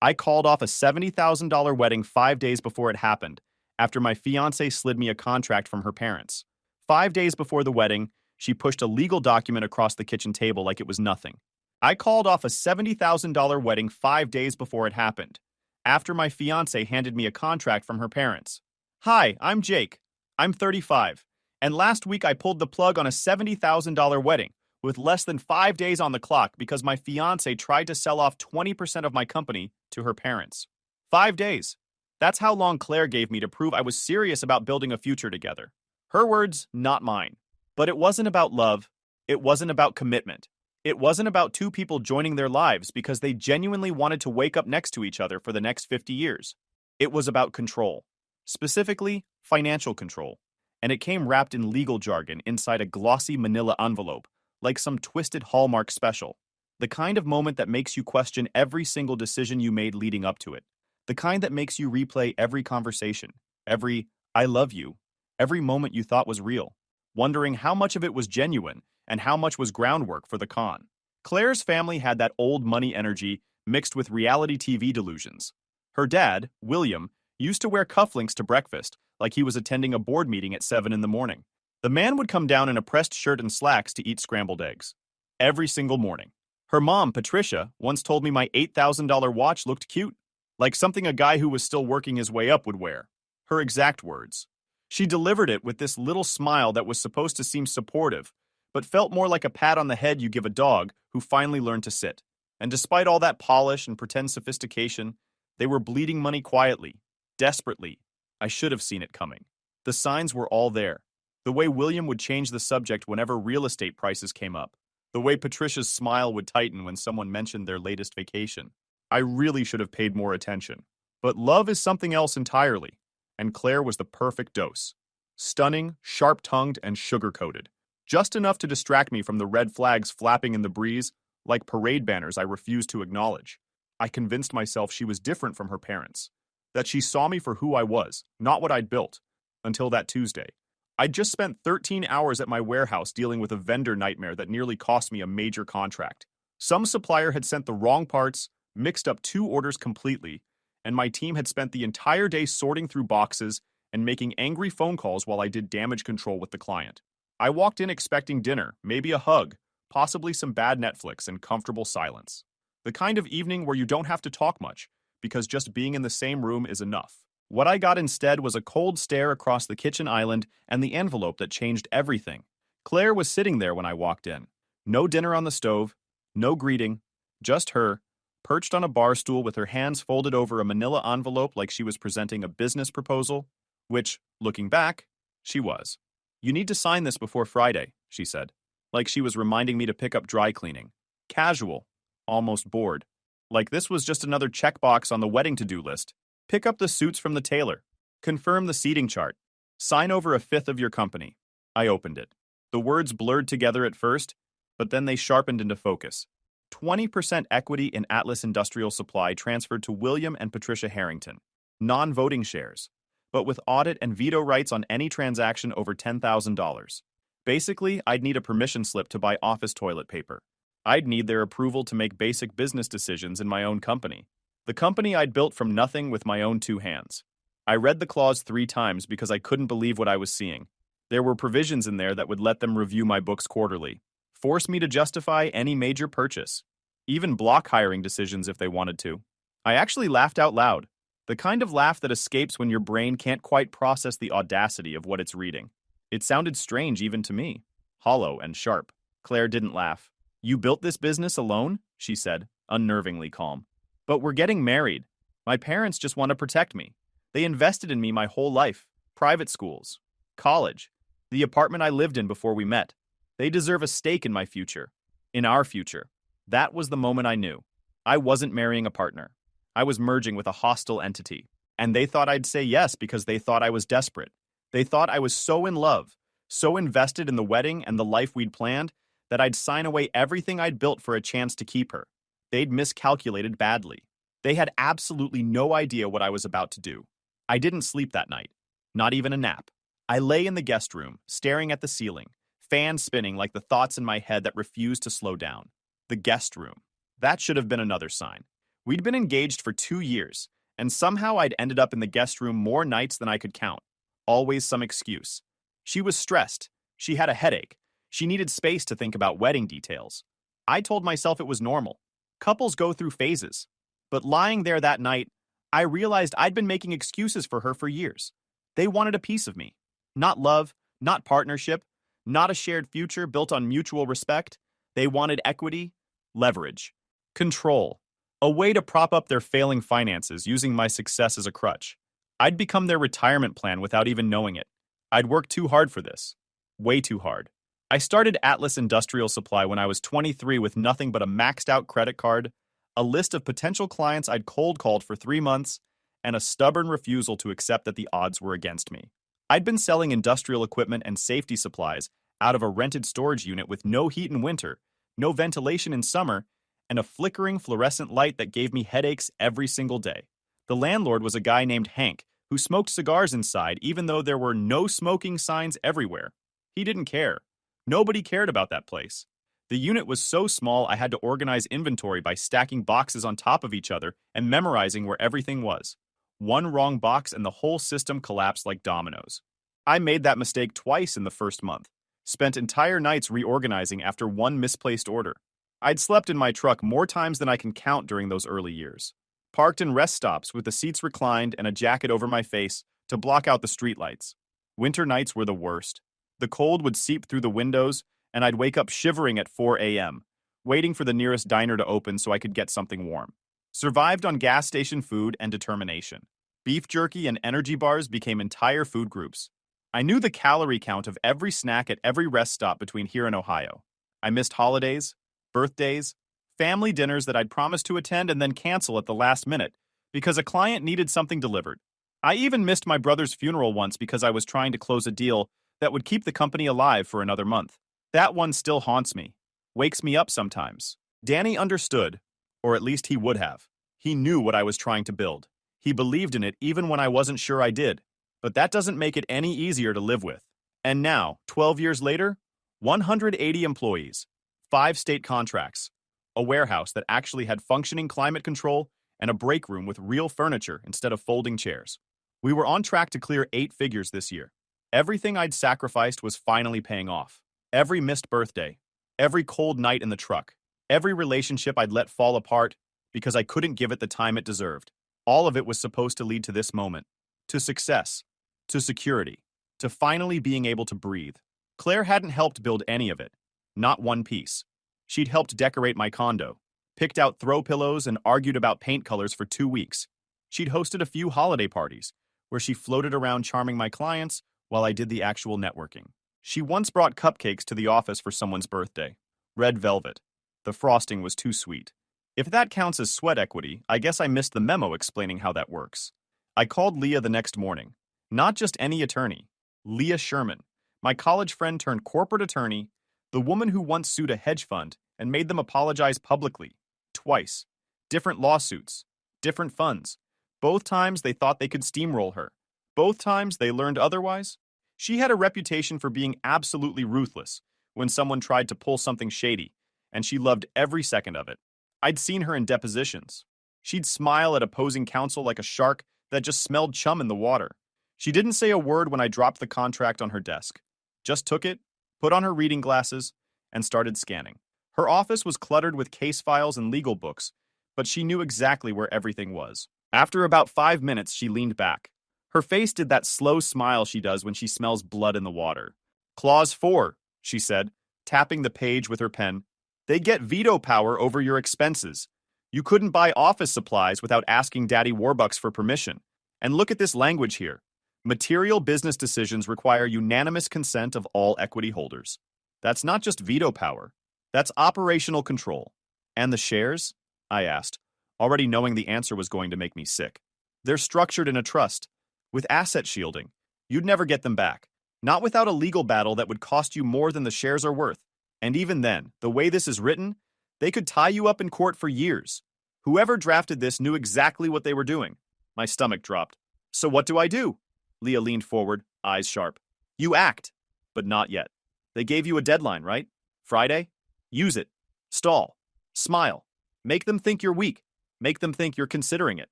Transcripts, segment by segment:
I called off a $70,000 wedding 5 days before it happened, after my fiancée slid me a contract from her parents. 5 days before the wedding, she pushed a legal document across the kitchen table like it was nothing. I called off a $70,000 wedding 5 days before it happened, after my fiancée handed me a contract from her parents. Hi, I'm Jake. I'm 35. And last week I pulled the plug on a $70,000 wedding with less than 5 days on the clock because my fiancée tried to sell off 20% of my company to her parents. 5 days. That's how long Claire gave me to prove I was serious about building a future together. Her words, not mine. But it wasn't about love. It wasn't about commitment. It wasn't about two people joining their lives because they genuinely wanted to wake up next to each other for the next 50 years. It was about control. Specifically, financial control. And it came wrapped in legal jargon inside a glossy manila envelope, like some twisted Hallmark special. The kind of moment that makes you question every single decision you made leading up to it. The kind that makes you replay every conversation, every I love you, every moment you thought was real, wondering how much of it was genuine and how much was groundwork for the con. Claire's family had that old money energy mixed with reality TV delusions. Her dad, William, used to wear cufflinks to breakfast, like he was attending a board meeting at 7 in the morning. The man would come down in a pressed shirt and slacks to eat scrambled eggs. Every single morning. Her mom, Patricia, once told me my $8,000 watch looked cute, like something a guy who was still working his way up would wear. Her exact words. She delivered it with this little smile that was supposed to seem supportive, but felt more like a pat on the head you give a dog who finally learned to sit. And despite all that polish and pretend sophistication, they were bleeding money quietly, desperately. I should have seen it coming. The signs were all there. The way William would change the subject whenever real estate prices came up. The way Patricia's smile would tighten when someone mentioned their latest vacation. I really should have paid more attention. But love is something else entirely, and Claire was the perfect dose. Stunning, sharp-tongued, and sugar-coated. Just enough to distract me from the red flags flapping in the breeze, like parade banners I refused to acknowledge. I convinced myself she was different from her parents. That she saw me for who I was, not what I'd built. Until that Tuesday. I'd just spent 13 hours at my warehouse dealing with a vendor nightmare that nearly cost me a major contract. Some supplier had sent the wrong parts, mixed up 2 orders completely, and my team had spent the entire day sorting through boxes and making angry phone calls while I did damage control with the client. I walked in expecting dinner, maybe a hug, possibly some bad Netflix and comfortable silence. The kind of evening where you don't have to talk much, because just being in the same room is enough. What I got instead was a cold stare across the kitchen island and the envelope that changed everything. Claire was sitting there when I walked in. No dinner on the stove, no greeting, just her, perched on a bar stool with her hands folded over a manila envelope like she was presenting a business proposal, which, looking back, she was. You need to sign this before Friday, she said, like she was reminding me to pick up dry cleaning. Casual, almost bored. Like this was just another checkbox on the wedding to-do list. Pick up the suits from the tailor. Confirm the seating chart. Sign over 1/5 of your company. I opened it. The words blurred together at first, but then they sharpened into focus. 20% equity in Atlas Industrial Supply transferred to William and Patricia Harrington. Non-voting shares, but with audit and veto rights on any transaction over $10,000. Basically, I'd need a permission slip to buy office toilet paper. I'd need their approval to make basic business decisions in my own company. The company I'd built from nothing with my own 2 hands. I read the clause 3 times because I couldn't believe what I was seeing. There were provisions in there that would let them review my books quarterly, force me to justify any major purchase, even block hiring decisions if they wanted to. I actually laughed out loud, the kind of laugh that escapes when your brain can't quite process the audacity of what it's reading. It sounded strange even to me, hollow and sharp. Claire didn't laugh. You built this business alone? She said, unnervingly calm. But we're getting married. My parents just want to protect me. They invested in me my whole life. Private schools. College. The apartment I lived in before we met. They deserve a stake in my future. In our future. That was the moment I knew. I wasn't marrying a partner. I was merging with a hostile entity. And they thought I'd say yes because they thought I was desperate. They thought I was so in love, so invested in the wedding and the life we'd planned, that I'd sign away everything I'd built for a chance to keep her. They'd miscalculated badly. They had absolutely no idea what I was about to do. I didn't sleep that night. Not even a nap. I lay in the guest room, staring at the ceiling, fan spinning like the thoughts in my head that refused to slow down. The guest room. That should have been another sign. We'd been engaged for 2 years, and somehow I'd ended up in the guest room more nights than I could count. Always some excuse. She was stressed. She had a headache. She needed space to think about wedding details. I told myself it was normal. Couples go through phases. But lying there that night, I realized I'd been making excuses for her for years. They wanted a piece of me. Not love, not partnership, not a shared future built on mutual respect. They wanted equity, leverage, control, a way to prop up their failing finances using my success as a crutch. I'd become their retirement plan without even knowing it. I'd worked too hard for this. Way too hard. I started Atlas Industrial Supply when I was 23 with nothing but a maxed out credit card, a list of potential clients I'd cold called for 3 months, and a stubborn refusal to accept that the odds were against me. I'd been selling industrial equipment and safety supplies out of a rented storage unit with no heat in winter, no ventilation in summer, and a flickering fluorescent light that gave me headaches every single day. The landlord was a guy named Hank, who smoked cigars inside even though there were no smoking signs everywhere. He didn't care. Nobody cared about that place. The unit was so small I had to organize inventory by stacking boxes on top of each other and memorizing where everything was. One wrong box and the whole system collapsed like dominoes. I made that mistake twice in the first month. Spent entire nights reorganizing after one misplaced order. I'd slept in my truck more times than I can count during those early years. Parked in rest stops with the seats reclined and a jacket over my face to block out the streetlights. Winter nights were the worst. The cold would seep through the windows, and I'd wake up shivering at 4 a.m., waiting for the nearest diner to open so I could get something warm. Survived on gas station food and determination. Beef jerky and energy bars became entire food groups. I knew the calorie count of every snack at every rest stop between here and Ohio. I missed holidays, birthdays, family dinners that I'd promised to attend and then cancel at the last minute because a client needed something delivered. I even missed my brother's funeral once because I was trying to close a deal that would keep the company alive for another month. That one still haunts me, wakes me up sometimes. Danny understood, or at least he would have. He knew what I was trying to build. He believed in it even when I wasn't sure I did. But that doesn't make it any easier to live with. And now, 12 years later, 180 employees, 5 state contracts, a warehouse that actually had functioning climate control, and a break room with real furniture instead of folding chairs. We were on track to clear 8 figures this year. Everything I'd sacrificed was finally paying off. Every missed birthday, every cold night in the truck, every relationship I'd let fall apart because I couldn't give it the time it deserved. All of it was supposed to lead to this moment, to success, to security, to finally being able to breathe. Claire hadn't helped build any of it, not one piece. She'd helped decorate my condo, picked out throw pillows and argued about paint colors for 2 weeks. She'd hosted a few holiday parties where she floated around charming my clients while I did the actual networking. She once brought cupcakes to the office for someone's birthday. Red velvet. The frosting was too sweet. If that counts as sweat equity, I guess I missed the memo explaining how that works. I called Leah the next morning. Not just any attorney. Leah Sherman, my college friend turned corporate attorney, the woman who once sued a hedge fund and made them apologize publicly. Twice. Different lawsuits. Different funds. Both times they thought they could steamroll her. Both times they learned otherwise. She had a reputation for being absolutely ruthless when someone tried to pull something shady, and she loved every second of it. I'd seen her in depositions. She'd smile at opposing counsel like a shark that just smelled chum in the water. She didn't say a word when I dropped the contract on her desk. Just took it, put on her reading glasses, and started scanning. Her office was cluttered with case files and legal books, but she knew exactly where everything was. After about 5 minutes, she leaned back. Her face did that slow smile she does when she smells blood in the water. Clause 4, she said, tapping the page with her pen. They get veto power over your expenses. You couldn't buy office supplies without asking Daddy Warbucks for permission. And look at this language here. Material business decisions require unanimous consent of all equity holders. That's not just veto power. That's operational control. And the shares? I asked, already knowing the answer was going to make me sick. They're structured in a trust, with asset shielding. You'd never get them back. Not without a legal battle that would cost you more than the shares are worth. And even then, the way this is written, they could tie you up in court for years. Whoever drafted this knew exactly what they were doing. My stomach dropped. So what do I do? Leah leaned forward, eyes sharp. You act, but not yet. They gave you a deadline, right? Friday? Use it. Stall. Smile. Make them think you're weak. Make them think you're considering it,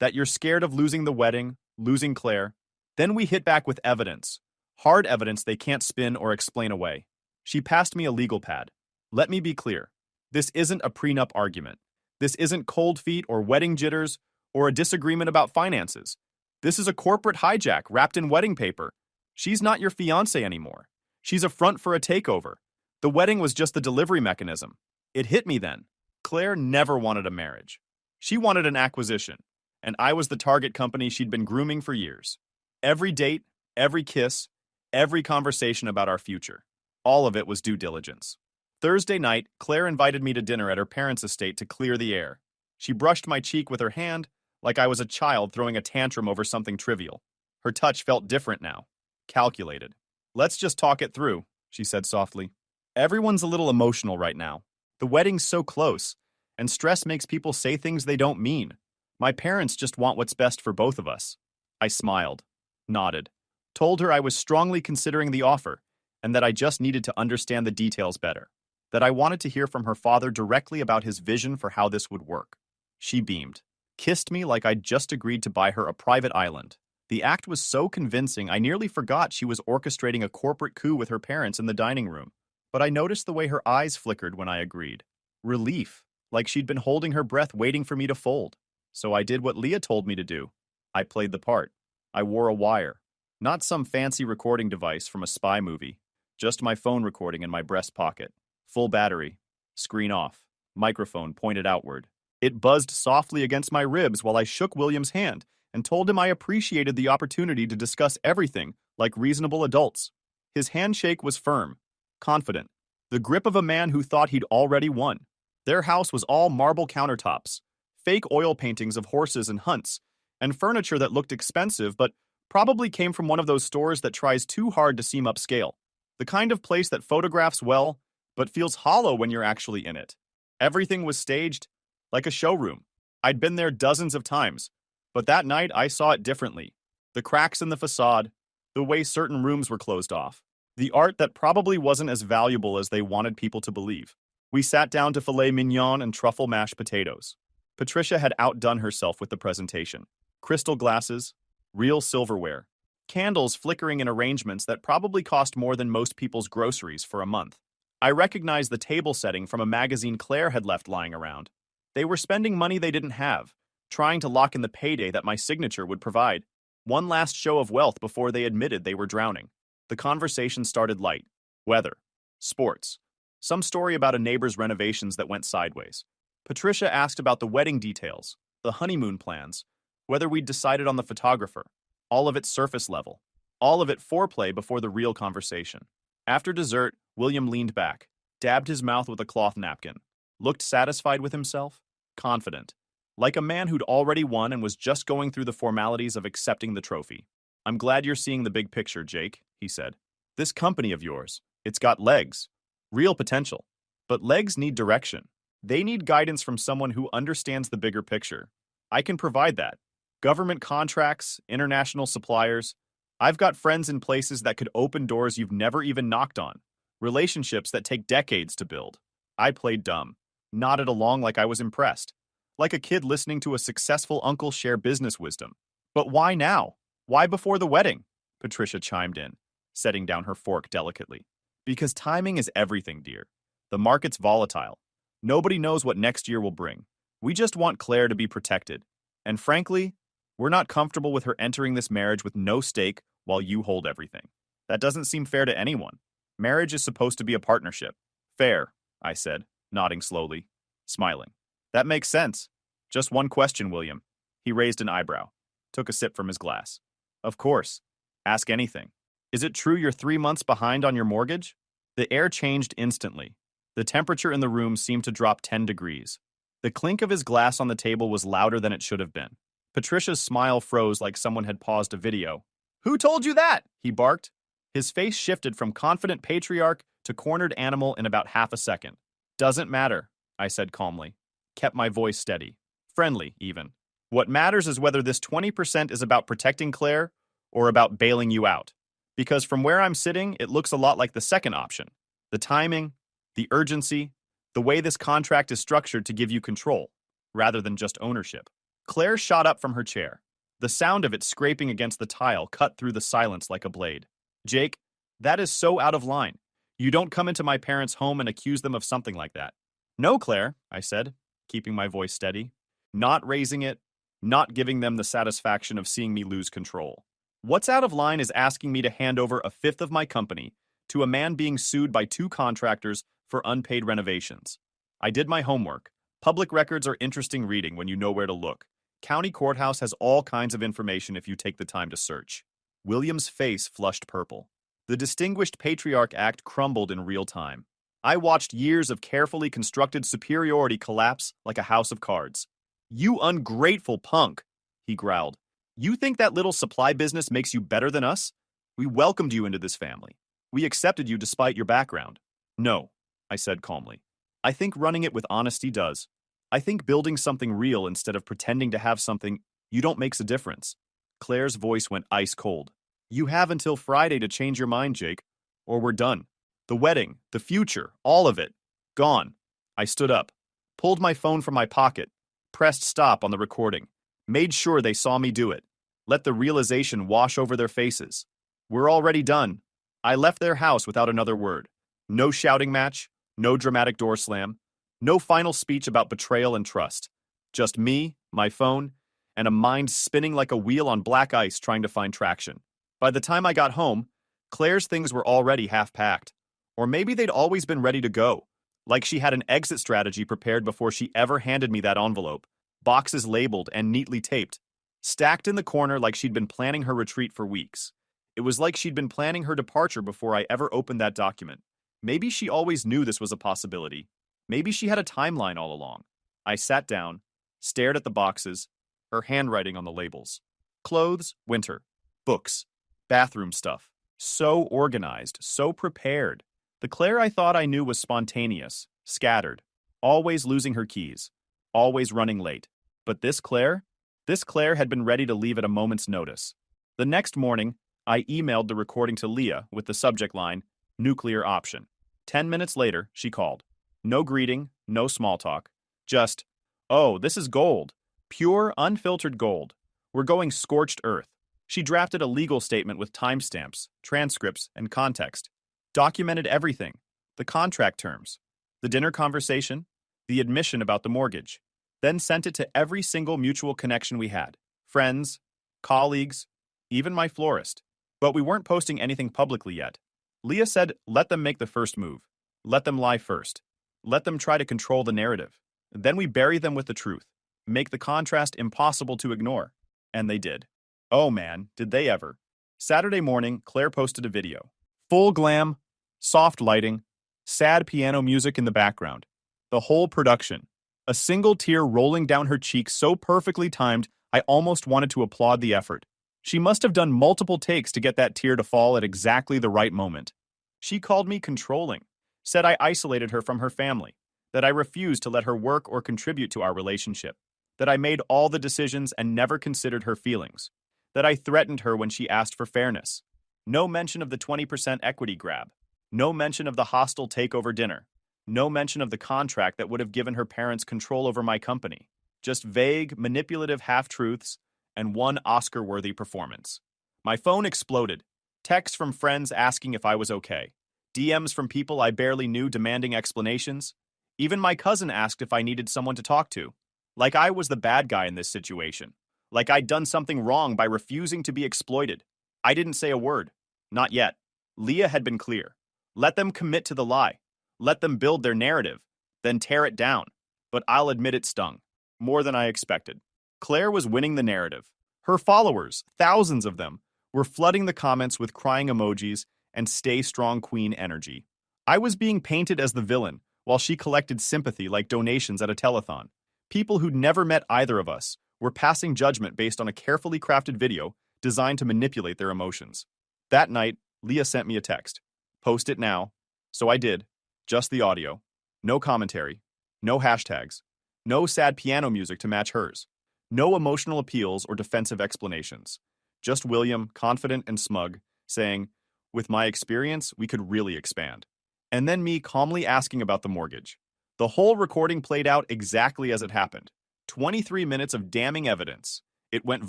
that you're scared of losing the wedding, losing Claire. Then we hit back with evidence. Hard evidence they can't spin or explain away. She passed me a legal pad. Let me be clear. This isn't a prenup argument. This isn't cold feet or wedding jitters or a disagreement about finances. This is a corporate hijack wrapped in wedding paper. She's not your fiancée anymore. She's a front for a takeover. The wedding was just the delivery mechanism. It hit me then. Claire never wanted a marriage. She wanted an acquisition, and I was the target company she'd been grooming for years. Every date, every kiss, every conversation about our future. All of it was due diligence. Thursday night, Claire invited me to dinner at her parents' estate to clear the air. She brushed my cheek with her hand like I was a child throwing a tantrum over something trivial. Her touch felt different now, calculated. Let's just talk it through, she said softly. Everyone's a little emotional right now. The wedding's so close, and stress makes people say things they don't mean. My parents just want what's best for both of us. I smiled, nodded, told her I was strongly considering the offer, and that I just needed to understand the details better. That I wanted to hear from her father directly about his vision for how this would work. She beamed, kissed me like I'd just agreed to buy her a private island. The act was so convincing I nearly forgot she was orchestrating a corporate coup with her parents in the dining room. But I noticed the way her eyes flickered when I agreed. Relief, like she'd been holding her breath waiting for me to fold. So I did what Leah told me to do. I played the part. I wore a wire. Not some fancy recording device from a spy movie. Just my phone recording in my breast pocket. Full battery. Screen off. Microphone pointed outward. It buzzed softly against my ribs while I shook William's hand and told him I appreciated the opportunity to discuss everything like reasonable adults. His handshake was firm, confident, the grip of a man who thought he'd already won. Their house was all marble countertops, fake oil paintings of horses and hunts, and furniture that looked expensive but probably came from one of those stores that tries too hard to seem upscale. The kind of place that photographs well, but feels hollow when you're actually in it. Everything was staged, like a showroom. I'd been there dozens of times, but that night I saw it differently. The cracks in the facade, the way certain rooms were closed off, the art that probably wasn't as valuable as they wanted people to believe. We sat down to filet mignon and truffle mashed potatoes. Patricia had outdone herself with the presentation. Crystal glasses, real silverware, candles flickering in arrangements that probably cost more than most people's groceries for a month. I recognized the table setting from a magazine Claire had left lying around. They were spending money they didn't have, trying to lock in the payday that my signature would provide. One last show of wealth before they admitted they were drowning. The conversation started light. Weather. Sports. Some story about a neighbor's renovations that went sideways. Patricia asked about the wedding details, the honeymoon plans, whether we'd decided on the photographer. All of it surface level. All of it foreplay before the real conversation. After dessert, William leaned back, dabbed his mouth with a cloth napkin, looked satisfied with himself, confident, like a man who'd already won and was just going through the formalities of accepting the trophy. I'm glad you're seeing the big picture, Jake, he said. This company of yours, it's got legs, real potential. But legs need direction. They need guidance from someone who understands the bigger picture. I can provide that. Government contracts, international suppliers. I've got friends in places that could open doors you've never even knocked on. Relationships that take decades to build. I played dumb, nodded along like I was impressed. Like a kid listening to a successful uncle share business wisdom. But why now? Why before the wedding? Patricia chimed in, setting down her fork delicately. Because timing is everything, dear. The market's volatile. Nobody knows what next year will bring. We just want Claire to be protected. And frankly, we're not comfortable with her entering this marriage with no stake while you hold everything. That doesn't seem fair to anyone. Marriage is supposed to be a partnership. Fair, I said, nodding slowly, smiling. That makes sense. Just one question, William. He raised an eyebrow, took a sip from his glass. Of course. Ask anything. Is it true you're 3 months behind on your mortgage? The air changed instantly. The temperature in the room seemed to drop 10 degrees. The clink of his glass on the table was louder than it should have been. Patricia's smile froze like someone had paused a video. Who told you that? He barked. His face shifted from confident patriarch to cornered animal in about half a second. Doesn't matter, I said calmly. Kept my voice steady. Friendly, even. What matters is whether this 20% is about protecting Claire or about bailing you out. Because from where I'm sitting, it looks a lot like the second option. The timing, the urgency, the way this contract is structured to give you control. rather than just ownership. Claire shot up from her chair. The sound of it scraping against the tile cut through the silence like a blade. Jake, that is so out of line. You don't come into my parents' home and accuse them of something like that. No, Claire, I said, keeping my voice steady. Not raising it, not giving them the satisfaction of seeing me lose control. What's out of line is asking me to hand over a fifth of my company to a man being sued by 2 contractors for unpaid renovations. I did my homework. Public records are interesting reading when you know where to look. County courthouse has all kinds of information if you take the time to search. William's face flushed purple. The Distinguished Patriarch Act crumbled in real time. I watched years of carefully constructed superiority collapse like a house of cards. You ungrateful punk, he growled. You think that little supply business makes you better than us? We welcomed you into this family. We accepted you despite your background. No, I said calmly. I think running it with honesty does. I think building something real instead of pretending to have something you don't makes a difference. Claire's voice went ice cold. You have until Friday to change your mind, Jake, or we're done. The wedding, the future, all of it. Gone. I stood up, pulled my phone from my pocket, pressed stop on the recording, made sure they saw me do it, let the realization wash over their faces. We're already done. I left their house without another word. No shouting match, no dramatic door slam, no final speech about betrayal and trust. Just me, my phone, and a mind spinning like a wheel on black ice trying to find traction. By the time I got home, Claire's things were already half-packed. Or maybe they'd always been ready to go, like she had an exit strategy prepared before she ever handed me that envelope, boxes labeled and neatly taped, stacked in the corner like she'd been planning her retreat for weeks. It was like she'd been planning her departure before I ever opened that document. Maybe she always knew this was a possibility. Maybe she had a timeline all along. I sat down, stared at the boxes, her handwriting on the labels. Clothes, winter. Books, bathroom stuff. So organized, so prepared. The Claire I thought I knew was spontaneous, scattered, always losing her keys, always running late. But this Claire had been ready to leave at a moment's notice. The next morning, I emailed the recording to Leah with the subject line, nuclear option. 10 minutes later, she called. No greeting, no small talk. Just, oh, this is gold. Pure, unfiltered gold. We're going scorched earth. She drafted a legal statement with timestamps, transcripts, and context. Documented everything. The contract terms, the dinner conversation, the admission about the mortgage. Then sent it to every single mutual connection we had. Friends, colleagues, even my florist. But we weren't posting anything publicly yet. Leah said, let them make the first move. Let them lie first. Let them try to control the narrative. Then we bury them with the truth. Make the contrast impossible to ignore. And they did. Oh man, did they ever. Saturday morning, Claire posted a video. Full glam, soft lighting, sad piano music in the background. The whole production. A single tear rolling down her cheek so perfectly timed, I almost wanted to applaud the effort. She must have done multiple takes to get that tear to fall at exactly the right moment. She called me controlling, said I isolated her from her family, that I refused to let her work or contribute to our relationship, that I made all the decisions and never considered her feelings, that I threatened her when she asked for fairness. No mention of the 20% equity grab. No mention of the hostile takeover dinner. No mention of the contract that would have given her parents control over my company. Just vague, manipulative half-truths and one Oscar-worthy performance. My phone exploded. Texts from friends asking if I was okay. DMs from people I barely knew demanding explanations. Even my cousin asked if I needed someone to talk to. Like I was the bad guy in this situation. Like I'd done something wrong by refusing to be exploited. I didn't say a word. Not yet. Leah had been clear. Let them commit to the lie. Let them build their narrative. Then tear it down. But I'll admit it stung. More than I expected. Claire was winning the narrative. Her followers, thousands of them, were flooding the comments with crying emojis and stay strong queen energy. I was being painted as the villain, while she collected sympathy like donations at a telethon. People who'd never met either of us were passing judgment based on a carefully crafted video designed to manipulate their emotions. That night, Leah sent me a text. Post it now. So I did. Just the audio. No commentary. No hashtags. No sad piano music to match hers. No emotional appeals or defensive explanations. Just William, confident and smug, saying, with my experience, we could really expand. And then me calmly asking about the mortgage. The whole recording played out exactly as it happened. 23 minutes of damning evidence. It went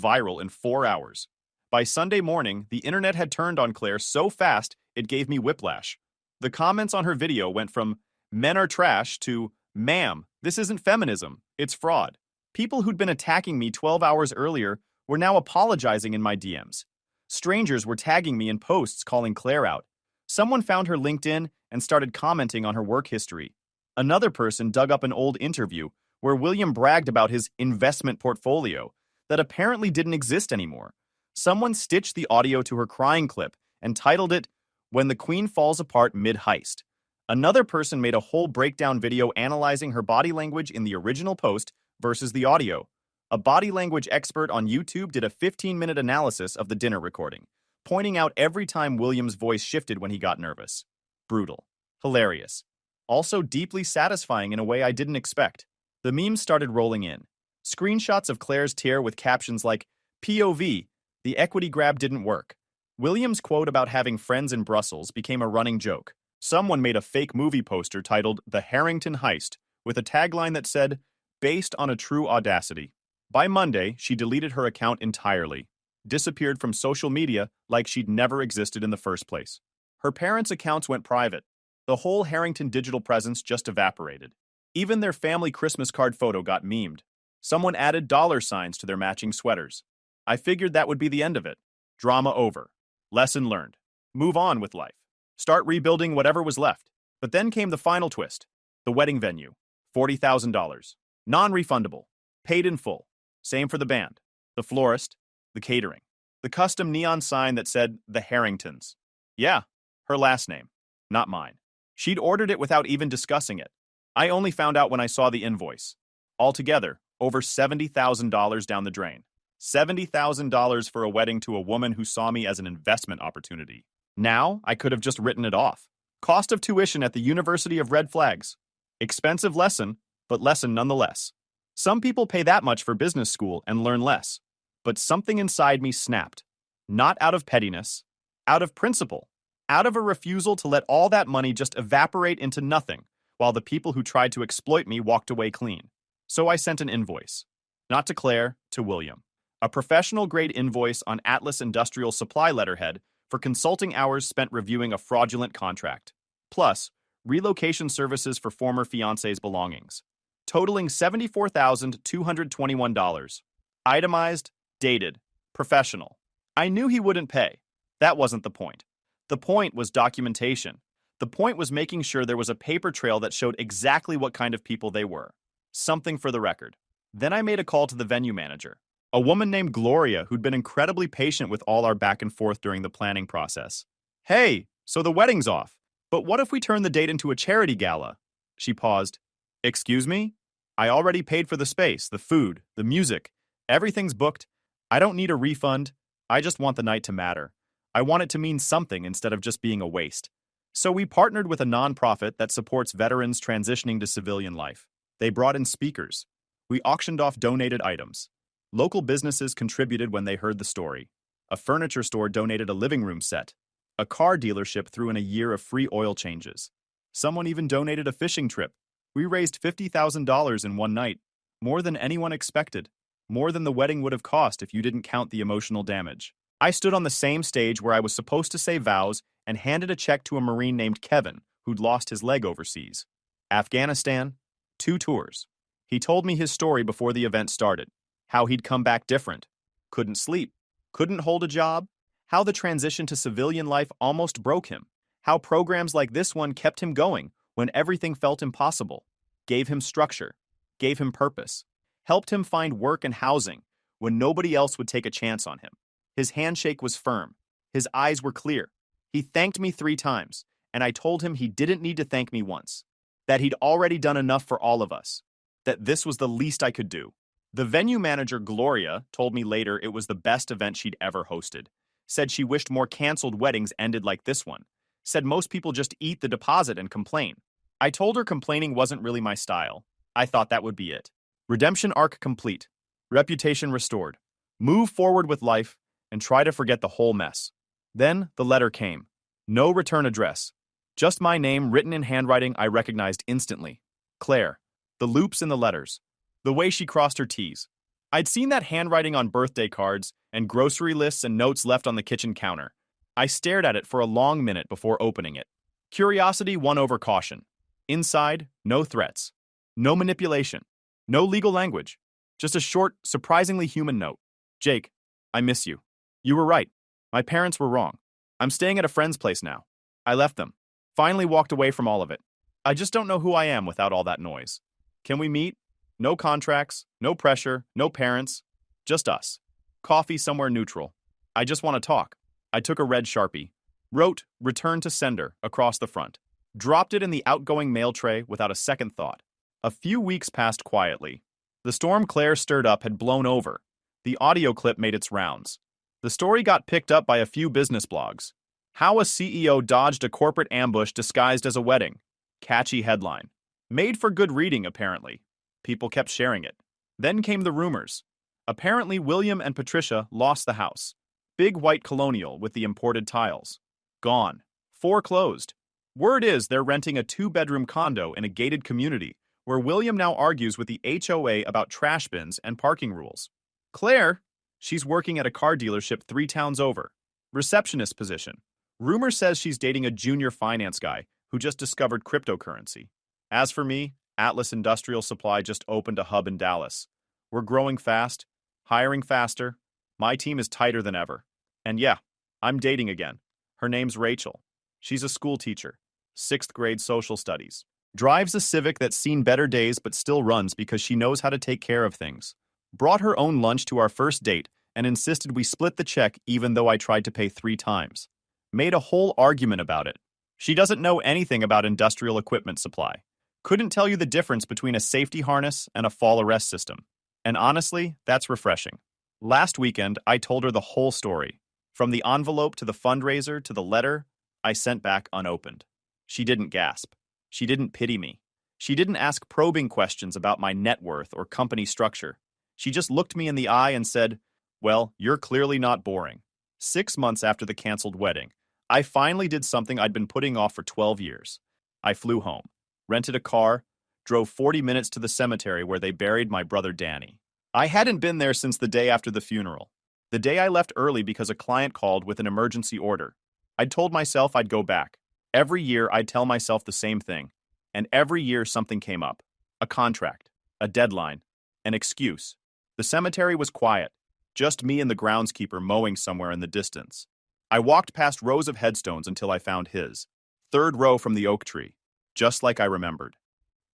viral in 4 hours. By Sunday morning, the internet had turned on Claire so fast it gave me whiplash. The comments on her video went from "men are trash" to "ma'am, this isn't feminism, it's fraud." People who'd been attacking me 12 hours earlier were now apologizing in my DMs. Strangers were tagging me in posts calling Claire out. Someone found her LinkedIn and started commenting on her work history. Another person dug up an old interview where William bragged about his investment portfolio that apparently didn't exist anymore. Someone stitched the audio to her crying clip and titled it, "When the Queen Falls Apart Mid-Heist." Another person made a whole breakdown video analyzing her body language in the original post versus the audio. A body language expert on YouTube did a 15-minute analysis of the dinner recording, pointing out every time William's voice shifted when he got nervous. Brutal. Hilarious. Also deeply satisfying in a way I didn't expect. The memes started rolling in. Screenshots of Claire's tear with captions like, "POV, the equity grab didn't work." William's quote about having friends in Brussels became a running joke. Someone made a fake movie poster titled "The Harrington Heist" with a tagline that said, "Based on a true audacity." By Monday, she deleted her account entirely, disappeared from social media like she'd never existed in the first place. Her parents' accounts went private. The whole Harrington digital presence just evaporated. Even their family Christmas card photo got memed. Someone added dollar signs to their matching sweaters. I figured that would be the end of it. Drama over. Lesson learned. Move on with life. Start rebuilding whatever was left. But then came the final twist. The wedding venue. $40,000. Non-refundable. Paid in full. Same for the band, the florist, the catering. The custom neon sign that said "The Harringtons." Yeah, her last name, not mine. She'd ordered it without even discussing it. I only found out when I saw the invoice. Altogether, over $70,000 down the drain. $70,000 for a wedding to a woman who saw me as an investment opportunity. Now, I could have just written it off. Cost of tuition at the University of Red Flags. Expensive lesson, but lesson nonetheless. Some people pay that much for business school and learn less. But something inside me snapped. Not out of pettiness, out of principle, out of a refusal to let all that money just evaporate into nothing, while the people who tried to exploit me walked away clean. So I sent an invoice. Not to Claire, to William. A professional-grade invoice on Atlas Industrial Supply letterhead for consulting hours spent reviewing a fraudulent contract. Plus, relocation services for former fiancé's belongings. Totaling $74,221. Itemized, dated, professional. I knew he wouldn't pay. That wasn't the point. The point was documentation. The point was making sure there was a paper trail that showed exactly what kind of people they were. Something for the record. Then I made a call to the venue manager, a woman named Gloria who'd been incredibly patient with all our back and forth during the planning process. "Hey, so the wedding's off. But what if we turn the date into a charity gala?" She paused. "Excuse me? I already paid for the space, the food, the music. Everything's booked. I don't need a refund. I just want the night to matter. I want it to mean something instead of just being a waste." So we partnered with a nonprofit that supports veterans transitioning to civilian life. They brought in speakers. We auctioned off donated items. Local businesses contributed when they heard the story. A furniture store donated a living room set. A car dealership threw in a year of free oil changes. Someone even donated a fishing trip. We raised $50,000 in one night, more than anyone expected, more than the wedding would have cost if you didn't count the emotional damage. I stood on the same stage where I was supposed to say vows and handed a check to a Marine named Kevin who'd lost his leg overseas. Afghanistan, 2 tours. He told me his story before the event started, how he'd come back different, couldn't sleep, couldn't hold a job, how the transition to civilian life almost broke him, how programs like this one kept him going when everything felt impossible, gave him structure, gave him purpose, helped him find work and housing when nobody else would take a chance on him. His handshake was firm. His eyes were clear. He thanked me 3 times, and I told him he didn't need to thank me once, that he'd already done enough for all of us, that this was the least I could do. The venue manager, Gloria, told me later it was the best event she'd ever hosted, said she wished more canceled weddings ended like this one, said most people just eat the deposit and complain. I told her complaining wasn't really my style. I thought that would be it. Redemption arc complete. Reputation restored. Move forward with life and try to forget the whole mess. Then the letter came. No return address. Just my name written in handwriting I recognized instantly. Claire. The loops in the letters. The way she crossed her T's. I'd seen that handwriting on birthday cards and grocery lists and notes left on the kitchen counter. I stared at it for a long minute before opening it. Curiosity won over caution. Inside, no threats. No manipulation. No legal language. Just a short, surprisingly human note. Jake, I miss you. You were right. My parents were wrong. I'm staying at a friend's place now. I left them. Finally walked away from all of it. I just don't know who I am without all that noise. Can we meet? No contracts, no pressure, no parents. Just us. Coffee somewhere neutral. I just want to talk. I took a red Sharpie. Wrote, "Return to sender," across the front. Dropped it in the outgoing mail tray without a second thought. A few weeks passed quietly. The storm Claire stirred up had blown over. The audio clip made its rounds. The story got picked up by a few business blogs. How a CEO dodged a corporate ambush disguised as a wedding. Catchy headline. Made for good reading, apparently. People kept sharing it. Then came the rumors. Apparently, William and Patricia lost the house. Big white colonial with the imported tiles. Gone. Foreclosed. Word is they're renting a 2-bedroom condo in a gated community where William now argues with the HOA about trash bins and parking rules. Claire, she's working at a car dealership 3 towns over. Receptionist position. Rumor says she's dating a junior finance guy who just discovered cryptocurrency. As for me, Atlas Industrial Supply just opened a hub in Dallas. We're growing fast, hiring faster. My team is tighter than ever. And yeah, I'm dating again. Her name's Rachel. She's a school teacher, 6th grade social studies. Drives a Civic that's seen better days but still runs because she knows how to take care of things. Brought her own lunch to our first date and insisted we split the check even though I tried to pay 3 times. Made a whole argument about it. She doesn't know anything about industrial equipment supply. Couldn't tell you the difference between a safety harness and a fall arrest system. And honestly, that's refreshing. Last weekend, I told her the whole story. From the envelope to the fundraiser to the letter I sent back unopened. She didn't gasp. She didn't pity me. She didn't ask probing questions about my net worth or company structure. She just looked me in the eye and said, "Well, you're clearly not boring." 6 months after the canceled wedding, I finally did something I'd been putting off for 12 years. I flew home, rented a car, drove 40 minutes to the cemetery where they buried my brother Danny. I hadn't been there since the day after the funeral. The day I left early because a client called with an emergency order. I'd told myself I'd go back. Every year I'd tell myself the same thing. And every year something came up. A contract, a deadline, an excuse. The cemetery was quiet. Just me and the groundskeeper mowing somewhere in the distance. I walked past rows of headstones until I found his. 3rd row from the oak tree. Just like I remembered.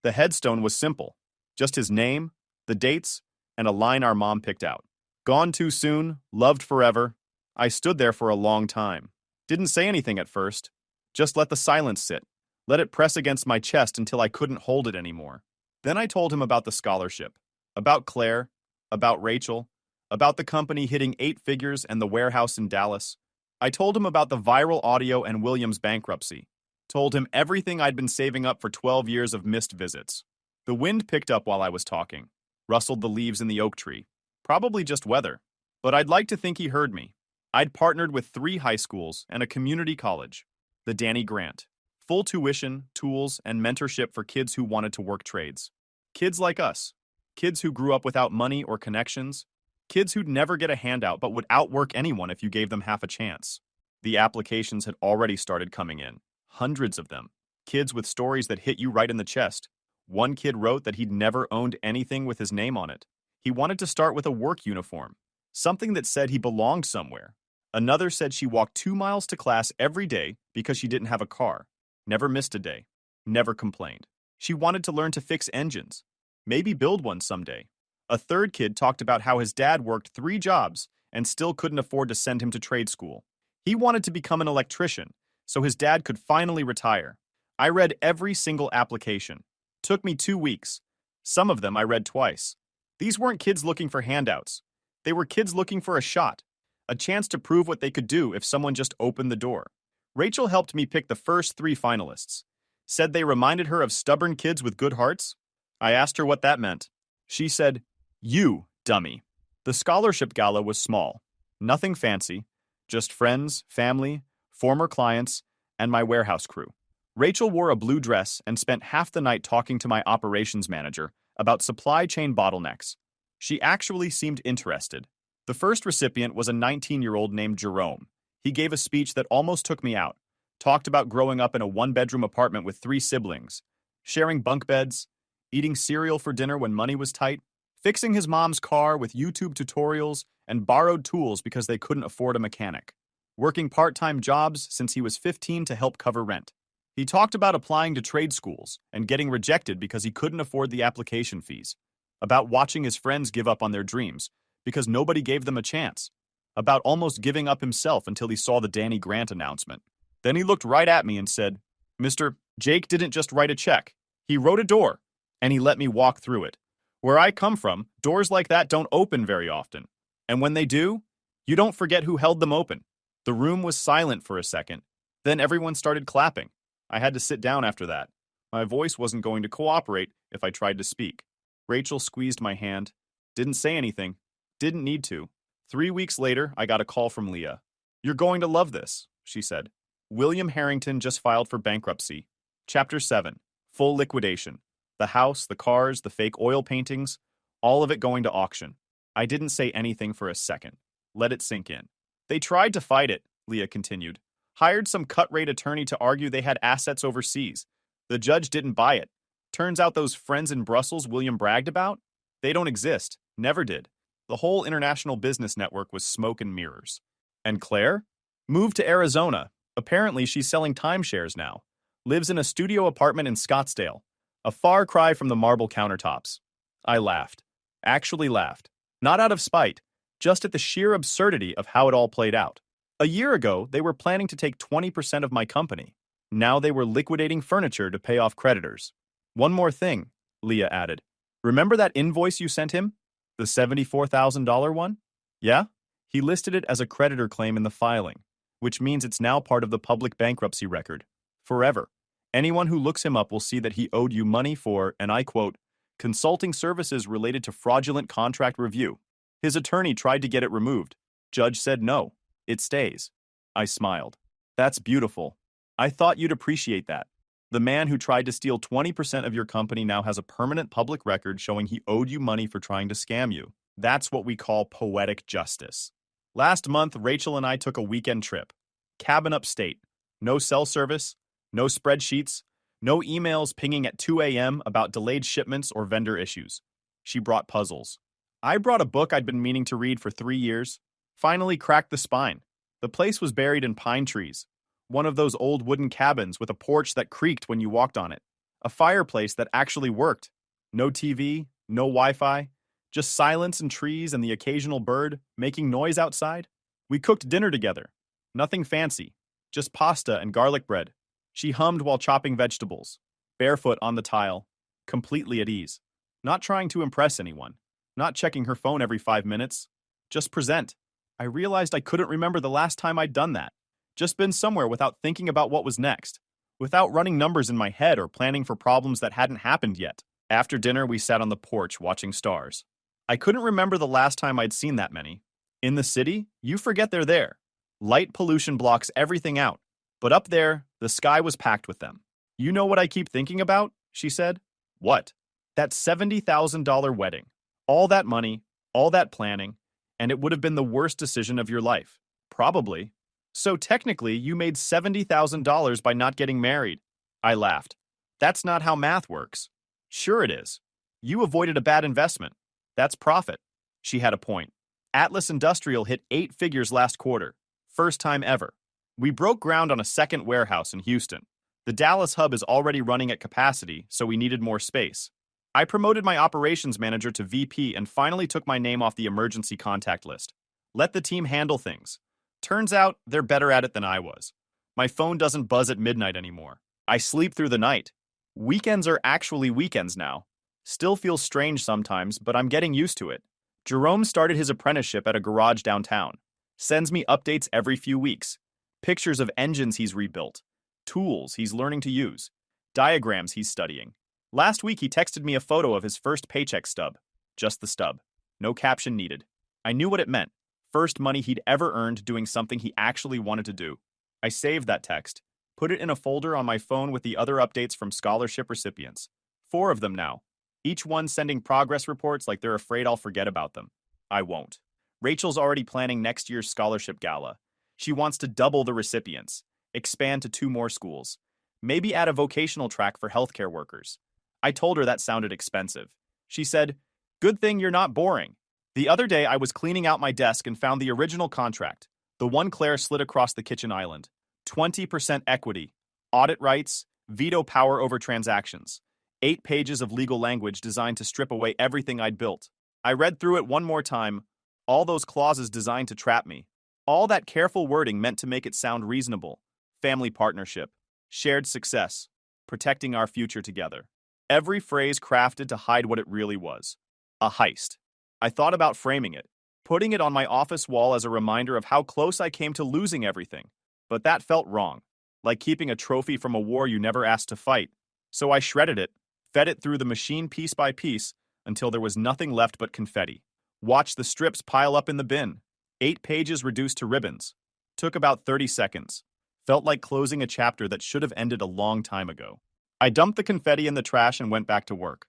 The headstone was simple. Just his name, the dates, and a line our mom picked out. Gone too soon, loved forever. I stood there for a long time. Didn't say anything at first. Just let the silence sit. Let it press against my chest until I couldn't hold it anymore. Then I told him about the scholarship. About Claire. About Rachel. About the company hitting 8 figures and the warehouse in Dallas. I told him about the viral audio and William's bankruptcy. Told him everything I'd been saving up for 12 years of missed visits. The wind picked up while I was talking. Rustled the leaves in the oak tree. Probably just weather. But I'd like to think he heard me. I'd partnered with 3 high schools and a community college. The Danny Grant. Full tuition, tools, and mentorship for kids who wanted to work trades. Kids like us. Kids who grew up without money or connections. Kids who'd never get a handout but would outwork anyone if you gave them half a chance. The applications had already started coming in. Hundreds of them. Kids with stories that hit you right in the chest. One kid wrote that he'd never owned anything with his name on it. He wanted to start with a work uniform. Something that said he belonged somewhere. Another said she walked 2 miles to class every day because she didn't have a car. Never missed a day. Never complained. She wanted to learn to fix engines. Maybe build one someday. A third kid talked about how his dad worked 3 jobs and still couldn't afford to send him to trade school. He wanted to become an electrician, so his dad could finally retire. I read every single application. Took me 2 weeks. Some of them I read twice. These weren't kids looking for handouts. They were kids looking for a shot. A chance to prove what they could do if someone just opened the door. Rachel helped me pick the first 3 finalists. Said they reminded her of stubborn kids with good hearts. I asked her what that meant. She said, "You, dummy." The scholarship gala was small. Nothing fancy. Just friends, family, former clients, and my warehouse crew. Rachel wore a blue dress and spent half the night talking to my operations manager about supply chain bottlenecks. She actually seemed interested. The first recipient was a 19-year-old named Jerome. He gave a speech that almost took me out. Talked about growing up in a one-bedroom apartment with 3 siblings, sharing bunk beds, eating cereal for dinner when money was tight, fixing his mom's car with YouTube tutorials and borrowed tools because they couldn't afford a mechanic, working part-time jobs since he was 15 to help cover rent. He talked about applying to trade schools and getting rejected because he couldn't afford the application fees, about watching his friends give up on their dreams because nobody gave them a chance, about almost giving up himself until he saw the Danny Grant announcement. Then he looked right at me and said, "Mr. Jake didn't just write a check. He wrote a door, and he let me walk through it. Where I come from, doors like that don't open very often. And when they do, you don't forget who held them open." The room was silent for a second. Then everyone started clapping. I had to sit down after that. My voice wasn't going to cooperate if I tried to speak. Rachel squeezed my hand. Didn't say anything. Didn't need to. 3 weeks later, I got a call from Leah. "You're going to love this," she said. William Harrington just filed for bankruptcy. Chapter 7. Full liquidation. The house, the cars, the fake oil paintings, all of it going to auction. I didn't say anything for a second. Let it sink in. "They tried to fight it," Leah continued. "Hired some cut-rate attorney to argue they had assets overseas. The judge didn't buy it. Turns out those friends in Brussels William bragged about? They don't exist. Never did. The whole international business network was smoke and mirrors. And Claire? Moved to Arizona. Apparently she's selling timeshares now. Lives in a studio apartment in Scottsdale. A far cry from the marble countertops." I laughed. Actually laughed. Not out of spite, just at the sheer absurdity of how it all played out. A year ago, they were planning to take 20% of my company. Now they were liquidating furniture to pay off creditors. "One more thing," Leah added. "Remember that invoice you sent him? The $74,000 one? Yeah? He listed it as a creditor claim in the filing, which means it's now part of the public bankruptcy record. Forever. Anyone who looks him up will see that he owed you money for, and I quote, consulting services related to fraudulent contract review. His attorney tried to get it removed. Judge said no. It stays." I smiled. "That's beautiful. I thought you'd appreciate that. The man who tried to steal 20% of your company now has a permanent public record showing he owed you money for trying to scam you. That's what we call poetic justice." Last month, Rachel and I took a weekend trip. Cabin upstate. No cell service, no spreadsheets, no emails pinging at 2 a.m. about delayed shipments or vendor issues. She brought puzzles. I brought a book I'd been meaning to read for 3 years. Finally cracked the spine. The place was buried in pine trees. One of those old wooden cabins with a porch that creaked when you walked on it. A fireplace that actually worked. No TV, no Wi-Fi. Just silence and trees and the occasional bird making noise outside. We cooked dinner together. Nothing fancy. Just pasta and garlic bread. She hummed while chopping vegetables. Barefoot on the tile. Completely at ease. Not trying to impress anyone. Not checking her phone every 5 minutes. Just present. I realized I couldn't remember the last time I'd done that. Just been somewhere without thinking about what was next. Without running numbers in my head or planning for problems that hadn't happened yet. After dinner, we sat on the porch watching stars. I couldn't remember the last time I'd seen that many. In the city, you forget they're there. Light pollution blocks everything out. But up there, the sky was packed with them. "You know what I keep thinking about?" she said. "What?" "That $70,000 wedding. All that money, all that planning, and it would have been the worst decision of your life. Probably. So technically, you made $70,000 by not getting married." I laughed. "That's not how math works." "Sure it is. You avoided a bad investment. That's profit." She had a point. Atlas Industrial hit 8 figures last quarter. First time ever. We broke ground on a second warehouse in Houston. The Dallas hub is already running at capacity, so we needed more space. I promoted my operations manager to VP and finally took my name off the emergency contact list. Let the team handle things. Turns out they're better at it than I was. My phone doesn't buzz at midnight anymore. I sleep through the night. Weekends are actually weekends now. Still feels strange sometimes, but I'm getting used to it. Jerome started his apprenticeship at a garage downtown. Sends me updates every few weeks. Pictures of engines he's rebuilt. Tools he's learning to use. Diagrams he's studying. Last week he texted me a photo of his first paycheck stub. Just the stub. No caption needed. I knew what it meant. First money he'd ever earned doing something he actually wanted to do. I saved that text. Put it in a folder on my phone with the other updates from scholarship recipients. 4 of them now. each one sending progress reports like they're afraid I'll forget about them. I won't. Rachel's already planning next year's scholarship gala. She wants to double the recipients, expand to 2 more schools, maybe add a vocational track for healthcare workers. I told her that sounded expensive. She said, "Good thing you're not boring." The other day, I was cleaning out my desk and found the original contract, the one Claire slid across the kitchen island. 20% equity, audit rights, veto power over transactions. 8 pages of legal language designed to strip away everything I'd built. I read through it one more time, all those clauses designed to trap me. All that careful wording meant to make it sound reasonable. Family partnership, shared success, protecting our future together. Every phrase crafted to hide what it really was. A heist. I thought about framing it, putting it on my office wall as a reminder of how close I came to losing everything. But that felt wrong, like keeping a trophy from a war you never asked to fight. So I shredded it, fed it through the machine piece by piece until there was nothing left but confetti. Watched the strips pile up in the bin. 8 pages reduced to ribbons. Took about 30 seconds. Felt like closing a chapter that should have ended a long time ago. I dumped the confetti in the trash and went back to work.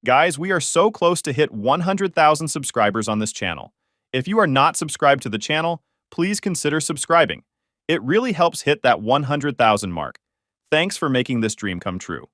Guys, we are so close to hit 100,000 subscribers on this channel. If you are not subscribed to the channel, please consider subscribing. It really helps hit that 100,000 mark. Thanks for making this dream come true.